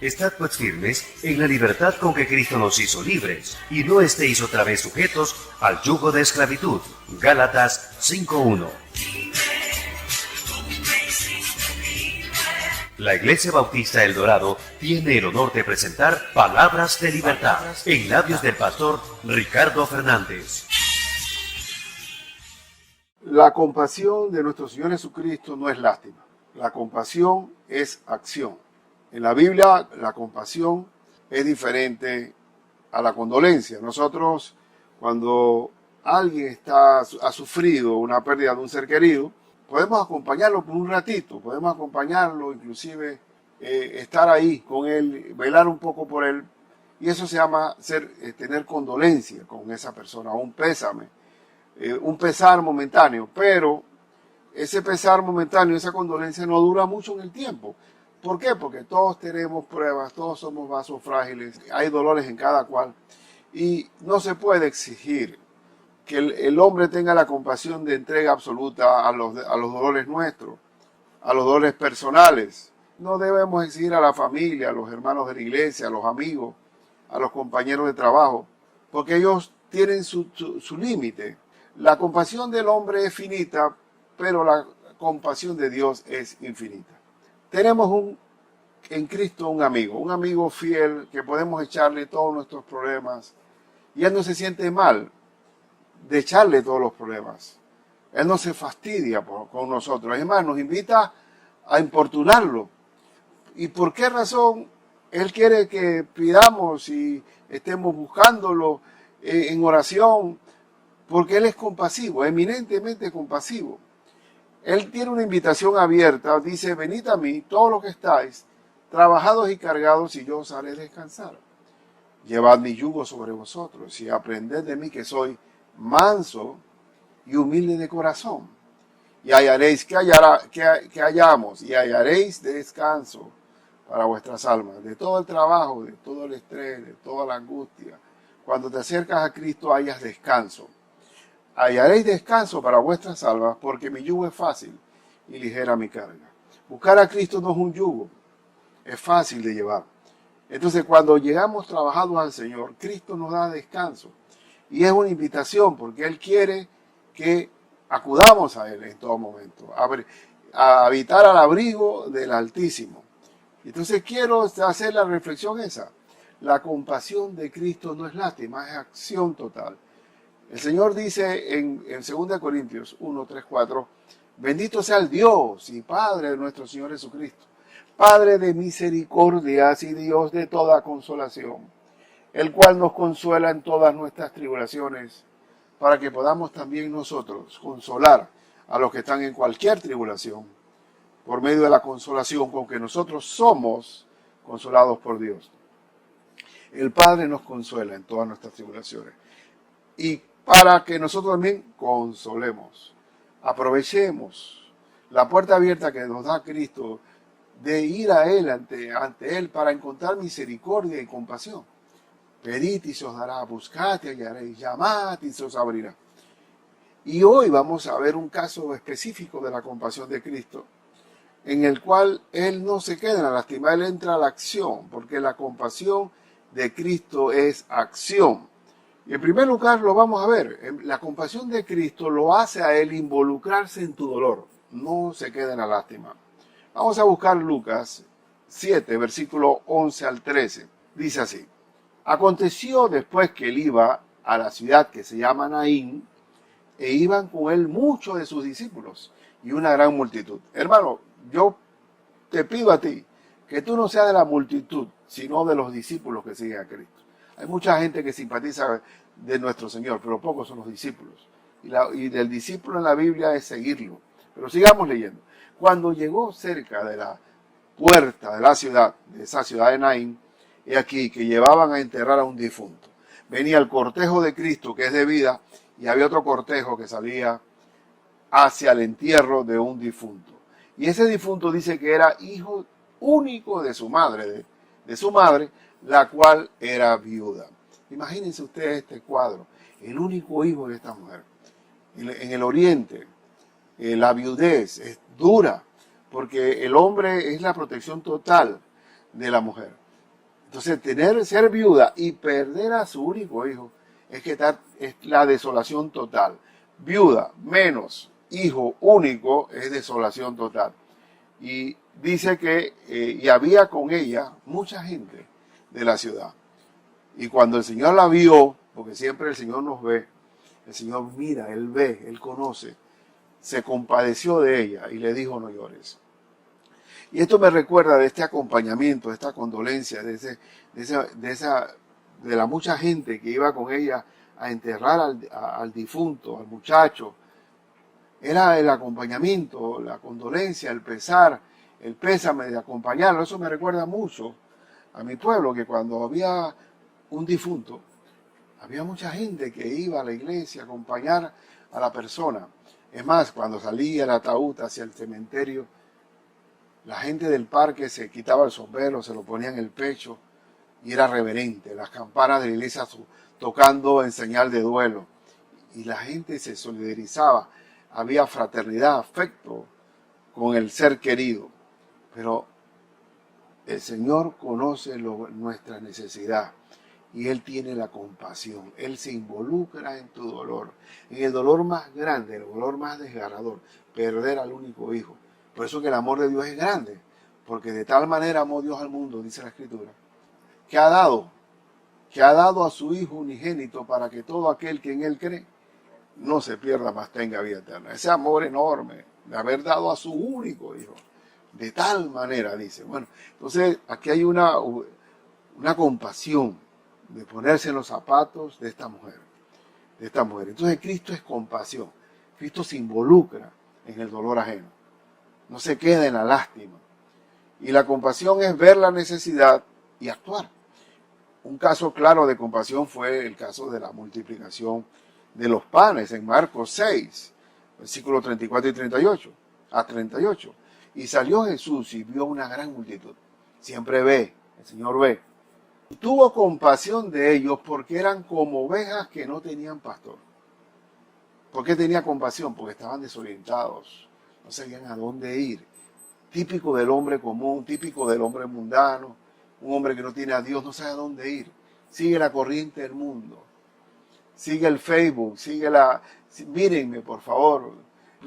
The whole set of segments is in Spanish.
Estad pues firmes en la libertad con que Cristo nos hizo libres, y no estéis otra vez sujetos al yugo de esclavitud. Gálatas 5:1. La Iglesia Bautista El Dorado tiene el honor de presentar Palabras de Libertad en labios del pastor Ricardo Fernández. La compasión de nuestro Señor Jesucristo no es lástima. La compasión es acción. En la Biblia, la compasión es diferente a la condolencia. Nosotros, cuando alguien ha sufrido una pérdida de un ser querido, podemos acompañarlo por un ratito, podemos acompañarlo, inclusive estar ahí con él, velar un poco por él. Y eso se llama tener condolencia con esa persona, un pésame, un pesar momentáneo. Pero ese pesar momentáneo, esa condolencia no dura mucho en el tiempo. ¿Por qué? Porque todos tenemos pruebas, todos somos vasos frágiles, hay dolores en cada cual. Y no se puede exigir que el hombre tenga la compasión de entrega absoluta a los dolores nuestros, a los dolores personales. No debemos exigir a la familia, a los hermanos de la iglesia, a los amigos, a los compañeros de trabajo, porque ellos tienen su límite. La compasión del hombre es finita, pero la compasión de Dios es infinita. Tenemos en Cristo un amigo fiel que podemos echarle todos nuestros problemas y Él no se siente mal de echarle todos los problemas. Él no se fastidia con nosotros. Es más, nos invita a importunarlo. ¿Y por qué razón? Él quiere que pidamos y estemos buscándolo en oración, porque Él es compasivo, eminentemente compasivo. Él tiene una invitación abierta, dice: venid a mí, todos los que estáis trabajados y cargados, y yo os haré descansar. Llevad mi yugo sobre vosotros y aprended de mí, que soy manso y humilde de corazón, y hallaréis que hallamos y hallaréis descanso para vuestras almas, de todo el trabajo, de todo el estrés, de toda la angustia. Cuando te acercas a Cristo hallas descanso. Hallaréis descanso para vuestras almas, porque mi yugo es fácil y ligera mi carga. Buscar a Cristo no es un yugo, es fácil de llevar. Entonces, cuando llegamos trabajados al Señor, Cristo nos da descanso. Y es una invitación, porque Él quiere que acudamos a Él en todo momento, a habitar al abrigo del Altísimo. Entonces quiero hacer la reflexión esa. La compasión de Cristo no es lástima, es acción total. El Señor dice en 2 Corintios 1, 3, 4, bendito sea el Dios y Padre de nuestro Señor Jesucristo, Padre de misericordias y Dios de toda consolación, el cual nos consuela en todas nuestras tribulaciones, para que podamos también nosotros consolar a los que están en cualquier tribulación, por medio de la consolación con que nosotros somos consolados por Dios. El Padre nos consuela en todas nuestras tribulaciones. Y para que nosotros también consolemos, aprovechemos la puerta abierta que nos da Cristo de ir a Él, ante Él, para encontrar misericordia y compasión. Pedid y se os dará, buscad y hallaréis, llamad y se os abrirá. Y hoy vamos a ver un caso específico de la compasión de Cristo, en el cual Él no se queda en la lástima, Él entra a la acción, porque la compasión de Cristo es acción. Y en primer lugar lo vamos a ver, la compasión de Cristo lo hace a Él involucrarse en tu dolor, no se queda en la lástima. Vamos a buscar Lucas 7, versículo 11 al 13, dice así: aconteció después que él iba a la ciudad que se llama Naín, e iban con él muchos de sus discípulos y una gran multitud. Hermano, yo te pido a ti que tú no seas de la multitud, sino de los discípulos que siguen a Cristo. Hay mucha gente que simpatiza de nuestro Señor, pero pocos son los discípulos. Y del discípulo en la Biblia es seguirlo. Pero sigamos leyendo. Cuando llegó cerca de la puerta de la ciudad, de esa ciudad de Naín, he aquí que llevaban a enterrar a un difunto. Venía el cortejo de Cristo, que es de vida, y había otro cortejo que salía hacia el entierro de un difunto. Y ese difunto dice que era hijo único de su madre, la cual era viuda. Imagínense ustedes este cuadro, el único hijo de esta mujer. En el oriente, la viudez es dura, porque el hombre es la protección total de la mujer. Entonces, ser viuda y perder a su único hijo es la desolación total. Viuda menos hijo único es desolación total. Y dice que y había con ella mucha gente de la ciudad. Y cuando el Señor la vio, porque siempre el Señor nos ve, el Señor mira, Él ve, Él conoce, se compadeció de ella y le dijo: no llores. Y esto me recuerda de este acompañamiento, de esta condolencia, de la mucha gente que iba con ella a enterrar al difunto, al muchacho. Era el acompañamiento, la condolencia, el pesar, el pésame de acompañarlo. Eso me recuerda mucho a mi pueblo, que cuando había un difunto, había mucha gente que iba a la iglesia a acompañar a la persona. Es más, cuando salía el ataúd hacia el cementerio, la gente del parque se quitaba el sombrero, se lo ponía en el pecho y era reverente. Las campanas de la iglesia tocando en señal de duelo. Y la gente se solidarizaba. Había fraternidad, afecto con el ser querido. Pero el Señor conoce nuestra necesidad y Él tiene la compasión. Él se involucra en tu dolor, en el dolor más grande, el dolor más desgarrador, perder al único hijo. Por eso que el amor de Dios es grande, porque de tal manera amó Dios al mundo, dice la Escritura, que ha dado a su Hijo unigénito para que todo aquel que en Él cree no se pierda, mas tenga vida eterna. Ese amor enorme de haber dado a su único Hijo, de tal manera, dice. Bueno, entonces aquí hay una compasión de ponerse en los zapatos de esta mujer. Entonces Cristo es compasión. Cristo se involucra en el dolor ajeno. No se queda en la lástima. Y la compasión es ver la necesidad y actuar. Un caso claro de compasión fue el caso de la multiplicación de los panes en Marcos 6, versículos 34 y 38, a 38. Y salió Jesús y vio una gran multitud. Siempre ve, el Señor ve. Y tuvo compasión de ellos porque eran como ovejas que no tenían pastor. ¿Por qué tenía compasión? Porque estaban desorientados, no sabían a dónde ir. Típico del hombre común, típico del hombre mundano, un hombre que no tiene a Dios, no sabe a dónde ir. Sigue la corriente del mundo, sigue el Facebook, mírenme por favor.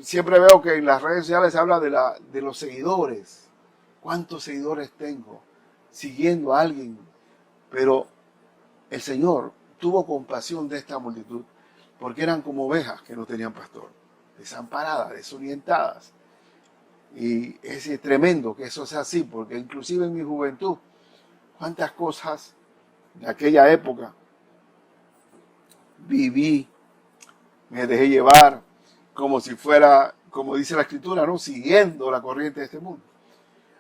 Siempre veo que en las redes sociales se habla de los seguidores. ¿Cuántos seguidores tengo siguiendo a alguien? Pero el Señor tuvo compasión de esta multitud porque eran como ovejas que no tenían pastor, desamparadas, desorientadas. Y es tremendo que eso sea así, porque inclusive en mi juventud, cuántas cosas de aquella época viví, me dejé llevar como si fuera, como dice la Escritura, ¿no?, siguiendo la corriente de este mundo.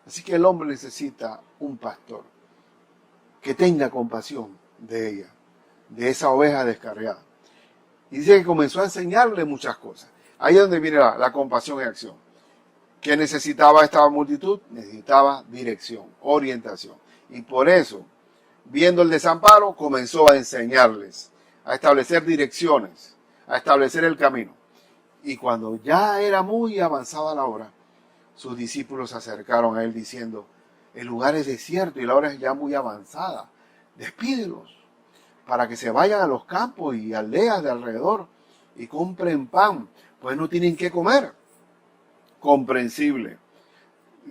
Así que el hombre necesita un pastor que tenga compasión de ella, de esa oveja descarriada. Y dice que comenzó a enseñarle muchas cosas. Ahí es donde viene la compasión en acción. ¿Qué necesitaba esta multitud? Necesitaba dirección, orientación. Y por eso, viendo el desamparo, comenzó a enseñarles, a establecer direcciones, a establecer el camino. Y cuando ya era muy avanzada la hora, sus discípulos se acercaron a él diciendo: el lugar es desierto y la hora es ya muy avanzada. Despídelos para que se vayan a los campos y aldeas de alrededor y compren pan, pues no tienen qué comer. Comprensible.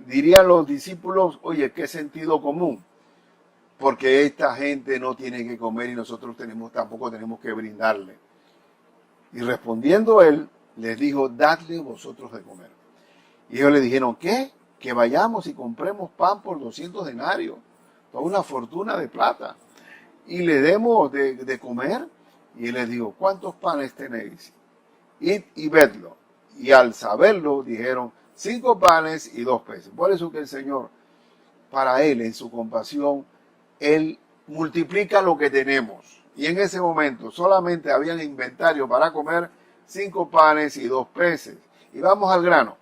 Dirían los discípulos: oye, qué sentido común, porque esta gente no tiene que comer y nosotros tampoco tenemos que brindarle. Y respondiendo él, les dijo: dadle vosotros de comer. Y ellos le dijeron: ¿qué? Que vayamos y compremos pan por 200 denarios, toda una fortuna de plata, y le demos de comer. Y él les dijo: ¿cuántos panes tenéis? Id y vedlo. Y al saberlo dijeron: 5 panes y 2 peces. Por eso que el Señor, para Él, en su compasión, Él multiplica lo que tenemos. Y en ese momento solamente habían inventario para comer 5 panes y 2 peces. Y vamos al grano,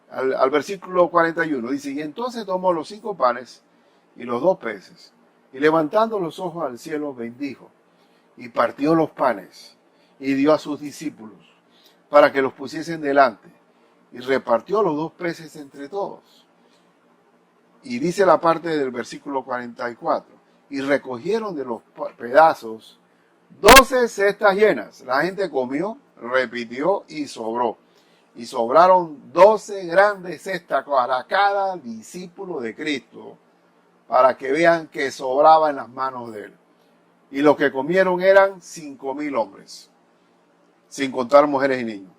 al versículo 41. Dice: y entonces tomó los 5 panes y los 2 peces, y levantando los ojos al cielo bendijo, y partió los panes, y dio a sus discípulos, para que los pusiesen delante, y repartió los 2 peces entre todos. Y dice la parte del versículo 44, y recogieron de los pedazos 12 cestas llenas. La gente comió, repitió y sobró. Y sobraron 12 grandes cestas para cada discípulo de Cristo, para que vean que sobraba en las manos de él. Y los que comieron eran 5,000 hombres, sin contar mujeres y niños.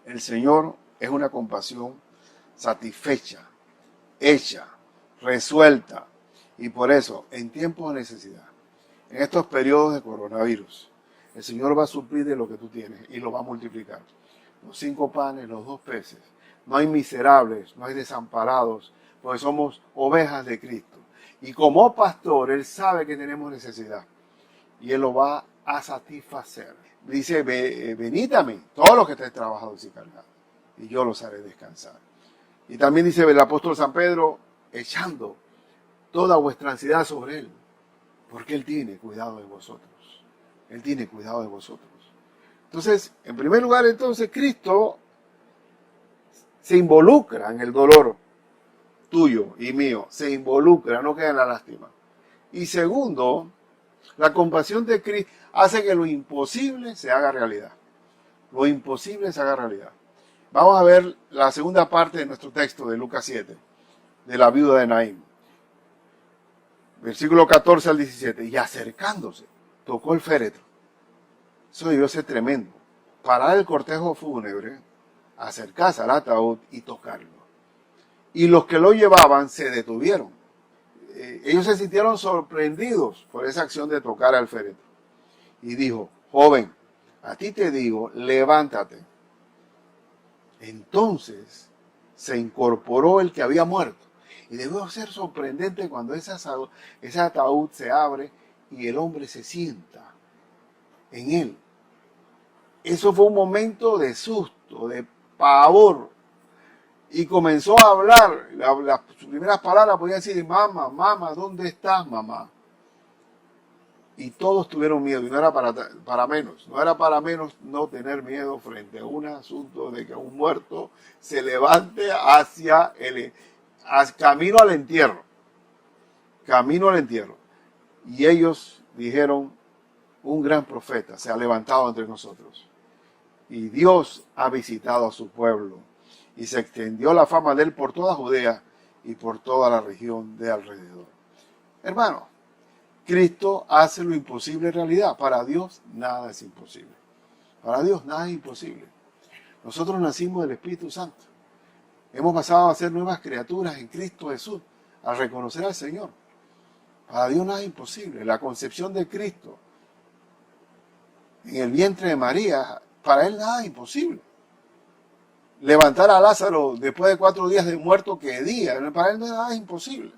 El Señor es una compasión satisfecha, hecha, resuelta. Y por eso, en tiempos de necesidad, en estos periodos de coronavirus, el Señor va a suplir de lo que tú tienes y lo va a multiplicar. Los 5 panes, los 2 peces. No hay miserables, no hay desamparados, porque somos ovejas de Cristo. Y como pastor, Él sabe que tenemos necesidad y Él lo va a satisfacer. Dice, venid a mí, todos los que estéis trabajados y cargados, y yo los haré descansar. Y también dice el apóstol San Pedro, echando toda vuestra ansiedad sobre Él, porque Él tiene cuidado de vosotros. Él tiene cuidado de vosotros. Entonces, en primer lugar, entonces, Cristo se involucra en el dolor tuyo y mío. Se involucra, no queda en la lástima. Y segundo, la compasión de Cristo hace que lo imposible se haga realidad. Lo imposible se haga realidad. Vamos a ver la segunda parte de nuestro texto de Lucas 7, de la viuda de Naín. Versículo 14 al 17. Y acercándose, tocó el féretro. Eso debió ser tremendo. Parar el cortejo fúnebre, acercarse al ataúd y tocarlo. Y los que lo llevaban se detuvieron. Ellos se sintieron sorprendidos por esa acción de tocar al féretro. Y dijo, joven, a ti te digo, levántate. Entonces se incorporó el que había muerto. Y debió ser sorprendente cuando ese ataúd se abre y el hombre se sienta en él. Eso fue un momento de susto, de pavor. Y comenzó a hablar. Las primeras palabras podían decir, mamá, mamá, ¿dónde estás, mamá? Y todos tuvieron miedo. Y no era para menos. No era para menos no tener miedo frente a un asunto de que un muerto se levante hacia camino al entierro. Camino al entierro. Y ellos dijeron, un gran profeta se ha levantado entre nosotros. Y Dios ha visitado a su pueblo. Y se extendió la fama de él por toda Judea y por toda la región de alrededor. Hermano, Cristo hace lo imposible realidad. Para Dios nada es imposible. Para Dios nada es imposible. Nosotros nacimos del Espíritu Santo. Hemos pasado a ser nuevas criaturas en Cristo Jesús al reconocer al Señor. Para Dios nada es imposible. La concepción de Cristo en el vientre de María, para Él nada es imposible. Levantar a Lázaro después de 4 días de muerto, ¿qué día? Para Él nada es imposible.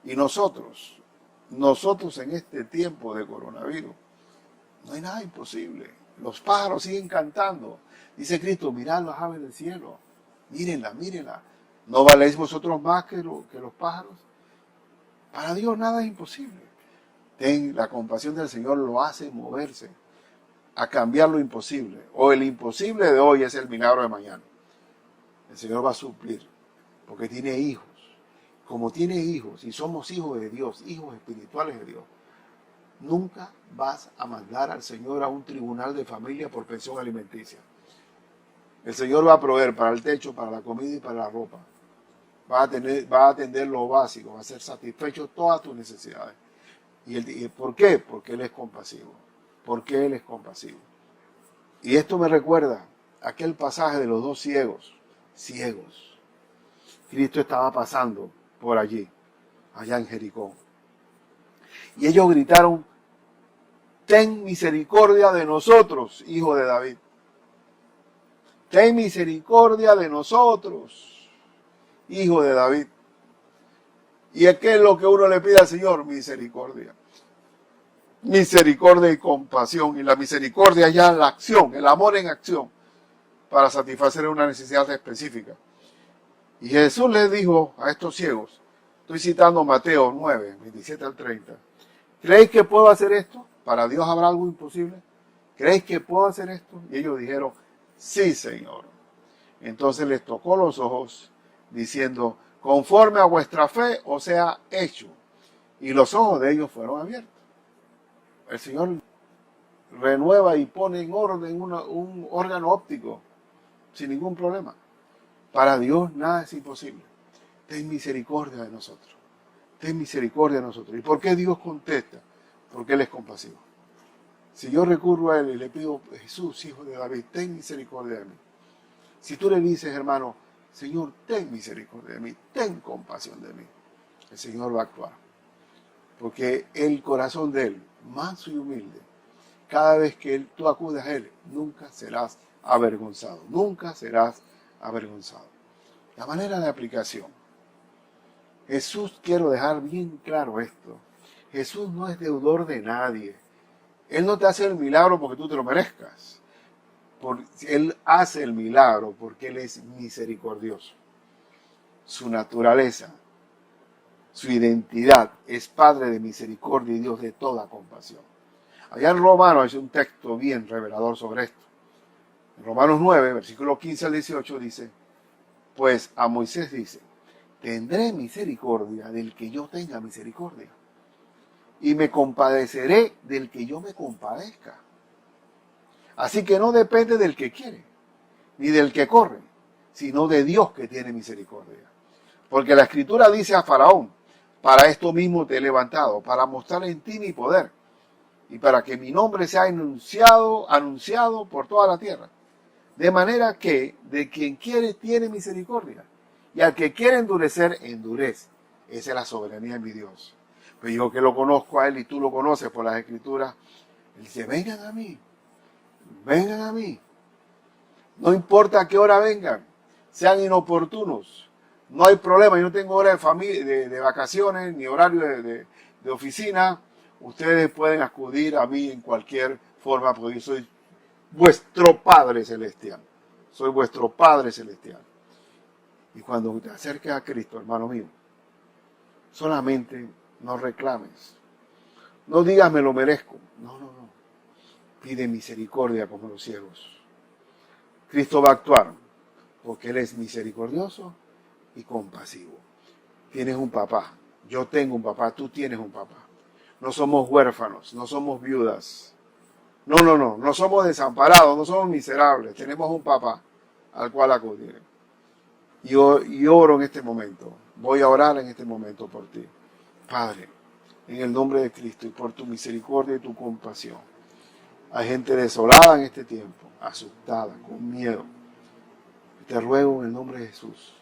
Y nosotros en este tiempo de coronavirus, no hay nada imposible. Los pájaros siguen cantando. Dice Cristo, mirad las aves del cielo. Mírenla, mírenla. ¿No valéis vosotros más que los pájaros? Para Dios nada es imposible. La compasión del Señor lo hace moverse a cambiar lo imposible. O el imposible de hoy es el milagro de mañana. El Señor va a suplir, porque tiene hijos. Como tiene hijos, y somos hijos de Dios, hijos espirituales de Dios, nunca vas a mandar al Señor a un tribunal de familia por pensión alimenticia. El Señor va a proveer para el techo, para la comida y para la ropa. Va a atender lo básico, va a ser satisfecho todas tus necesidades. ¿Y por qué? Porque Él es compasivo. Porque Él es compasivo. Y esto me recuerda aquel pasaje de los 2 ciegos. Cristo estaba pasando por allí, allá en Jericó. Y ellos gritaron, ten misericordia de nosotros, hijo de David. Ten misericordia de nosotros, hijo de David. ¿Y qué es lo que uno le pide al Señor? Misericordia. Misericordia y compasión. Y la misericordia ya en la acción, el amor en acción, para satisfacer una necesidad específica. Y Jesús les dijo a estos ciegos, estoy citando Mateo 9, 27 al 30, ¿creéis que puedo hacer esto? ¿Para Dios habrá algo imposible? ¿Creéis que puedo hacer esto? Y ellos dijeron, sí, Señor. Entonces les tocó los ojos, diciendo, conforme a vuestra fe os sea hecho. y los ojos de ellos fueron abiertos. El Señor renueva y pone en orden un órgano óptico sin ningún problema. Para Dios nada es imposible. Ten misericordia de nosotros. Ten misericordia de nosotros. ¿Y por qué Dios contesta? Porque Él es compasivo. Si yo recurro a Él y le pido, Jesús, hijo de David, ten misericordia de mí. Si tú le dices, hermano, Señor, ten misericordia de mí, ten compasión de mí, el Señor va a actuar. Porque el corazón de Él, manso y humilde, cada vez que tú acudes a Él, nunca serás avergonzado. Nunca serás avergonzado. La manera de aplicación. Jesús, quiero dejar bien claro esto. Jesús no es deudor de nadie. Él no te hace el milagro porque tú te lo merezcas. Él hace el milagro porque Él es misericordioso. Su naturaleza, su identidad es Padre de misericordia y Dios de toda compasión. Allá en Romanos hay un texto bien revelador sobre esto. En Romanos 9, versículo 15 al 18 dice, pues a Moisés dice, tendré misericordia del que yo tenga misericordia, y me compadeceré del que yo me compadezca. Así que no depende del que quiere, ni del que corre, sino de Dios que tiene misericordia. Porque la Escritura dice a Faraón, para esto mismo te he levantado, para mostrar en ti mi poder, y para que mi nombre sea anunciado por toda la tierra. De manera que de quien quiere tiene misericordia, y al que quiere endurecer, endurece. Esa es la soberanía de mi Dios. Pero yo que lo conozco a Él y tú lo conoces por las Escrituras, Él dice, vengan a mí. Vengan a mí. No importa a qué hora vengan, sean inoportunos. No hay problema, yo no tengo hora de familia, de vacaciones, ni horario de oficina. Ustedes pueden acudir a mí en cualquier forma, porque yo soy vuestro Padre Celestial. Soy vuestro Padre Celestial. Y cuando te acerques a Cristo, hermano mío, solamente no reclames. No digas me lo merezco. No. Pide misericordia como los ciegos. Cristo va a actuar porque Él es misericordioso y compasivo. Tienes un papá. Yo tengo un papá. Tú tienes un papá. No somos huérfanos. No somos viudas. No somos desamparados. No somos miserables. Tenemos un papá al cual acudir. Y oro en este momento. Voy a orar en este momento por ti. Padre, en el nombre de Cristo y por tu misericordia y tu compasión. Hay gente desolada en este tiempo, asustada, con miedo. Te ruego en el nombre de Jesús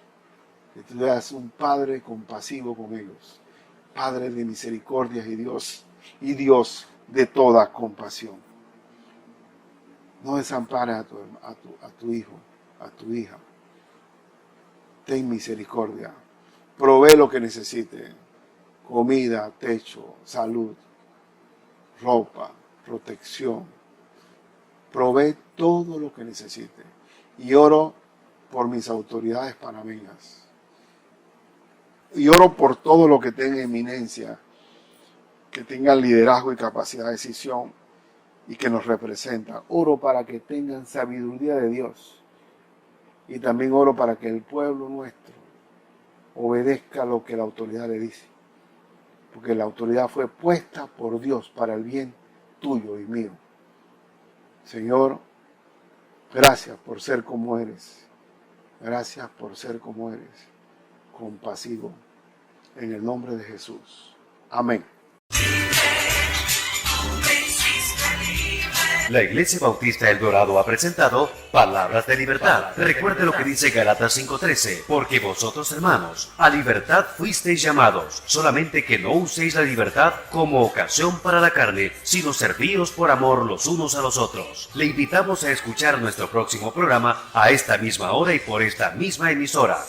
que tú seas un Padre compasivo con ellos. Padre de misericordia y Dios de toda compasión. No desampares a tu hijo, a tu hija. Ten misericordia. Provee lo que necesite. Comida, techo, salud, ropa, protección. Provee todo lo que necesite. Y oro por mis autoridades panameñas. Y oro por todo lo que tenga eminencia, que tengan liderazgo y capacidad de decisión y que nos representan. Oro para que tengan sabiduría de Dios. Y también oro para que el pueblo nuestro obedezca lo que la autoridad le dice. Porque la autoridad fue puesta por Dios para el bien tuyo y mío. Señor, gracias por ser como eres. Gracias por ser como eres. Compasivo. En el nombre de Jesús. Amén. La Iglesia Bautista El Dorado ha presentado Palabras de Libertad. Recuerde lo que dice Gálatas 5:13, porque vosotros, hermanos, a libertad fuisteis llamados, solamente que no uséis la libertad como ocasión para la carne, sino servíos por amor los unos a los otros. Le invitamos a escuchar nuestro próximo programa a esta misma hora y por esta misma emisora.